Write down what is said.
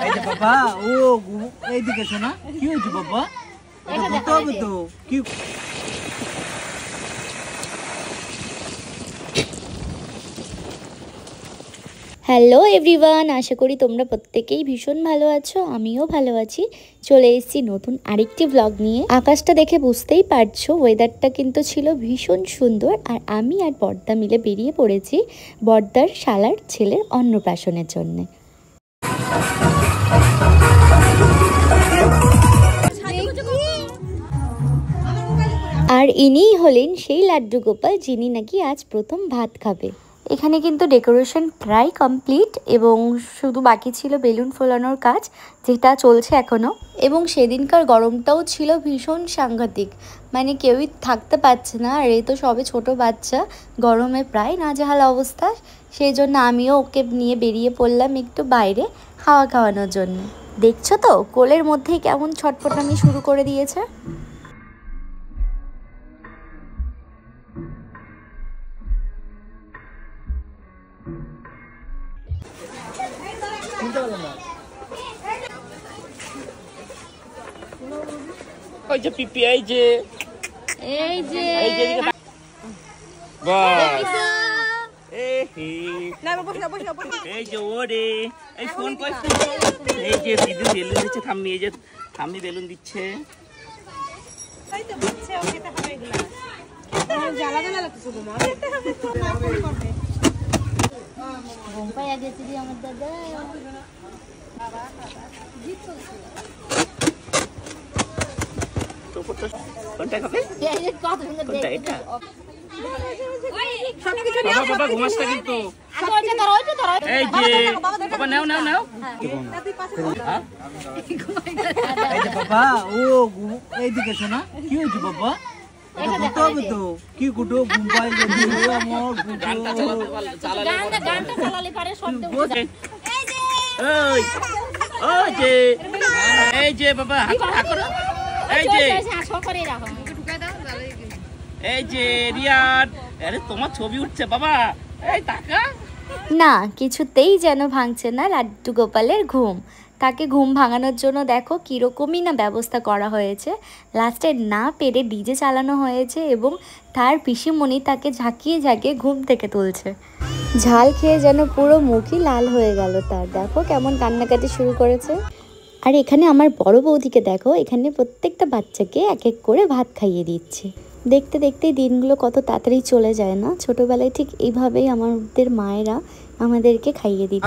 এই যে বাবা ও এইদিকে শোনা কি হয়েছে বাবা এটা বলতে হবে তো কি হ্যালো এভরিওয়ান, আশা করি তোমরা প্রত্যেকেই ভীষণ ভালো আছো। আমিও ভালো আছি। চলে এসেছি নতুন আরেকটি ব্লগ নিয়ে। আকাশটা দেখে বুঝতেই পারছো ওয়েদারটা কিন্তু ছিল ভীষণ সুন্দর। আর আমি আর বর্দা মিলে বেরিয়ে পড়েছি বর্দার শালার ছেলের অন্নপ্রাশনের জন্য। আর ইনিই হলেন সেই লাড্ডু গোপাল যিনি নাকি আজ প্রথম ভাত খাবে। এখানে কিন্তু ডেকোরেশন প্রায় কমপ্লিট এবং শুধু বাকি ছিল বেলুন ফোলানোর কাজ, যেটা চলছে এখনও। এবং সেদিনকার গরমটাও ছিল ভীষণ সাংঘাতিক, মানে কেউই থাকতে পারছে না। আর এই তো সবে ছোট বাচ্চা, গরমে প্রায় নাজেহাল অবস্থা। সেই জন্য আমিও ওকে নিয়ে বেরিয়ে পড়লাম একটু বাইরে হাওয়া খাওয়ানোর জন্য। দেখছো তো কোলের মধ্যেই কেমন ছটফটামি শুরু করে দিয়েছে। ওই যে পিপি এই যে বাস এই যে ওরে এই ফোন করছে এই যে দিদি বেলুন দিচ্ছে থাম্মি, এই যে থাম্মি বেলুন দিচ্ছে। কোনটা খাবে? কোনটা এটা? বাবা ঘুমাসটা কিন্তু এই যে বাবা নাও নাও নাও এই যে বাবা ও এইদিকে শোনা কি হয়েছে বাবা এটা বলতে হবে তো কি কুটো ঘুম পাই গেছে আমার গানটা চালালে পারে শব্দ ওই ওই যে এই যে বাবা হাত করো এই যে এই যে রিয়াদ, আরে তোমার ছবি উঠছে বাবা, এই টাকা না কিছুতেই যেন ভাঙছে না লাড্ডু গোপালের ঘুম। তাকে ঘুম ভাঙানোর জন্য দেখো কীরকমই না ব্যবস্থা করা হয়েছে। লাস্টে না পেরে ডিজে চালানো হয়েছে এবং তার পিসিমণি তাকে ঝাঁকিয়ে ঝাঁকিয়ে ঘুম থেকে তুলছে। ঝাল খেয়ে যেন পুরো মুখই লাল হয়ে গেল তার। দেখো কেমন কান্নাকাটি শুরু করেছে। আর এখানে আমার বড় বৌদিকে দেখো, এখানে প্রত্যেকটা বাচ্চাকে এক এক করে ভাত খাইয়ে দিচ্ছে। দেখতে দেখতে দিনগুলো কত তাড়াতাড়ি চলে যায় না। ছোটবেলায় ঠিক এইভাবেই আমাদের মায়েরা আমাদেরকে খাইয়ে দিত।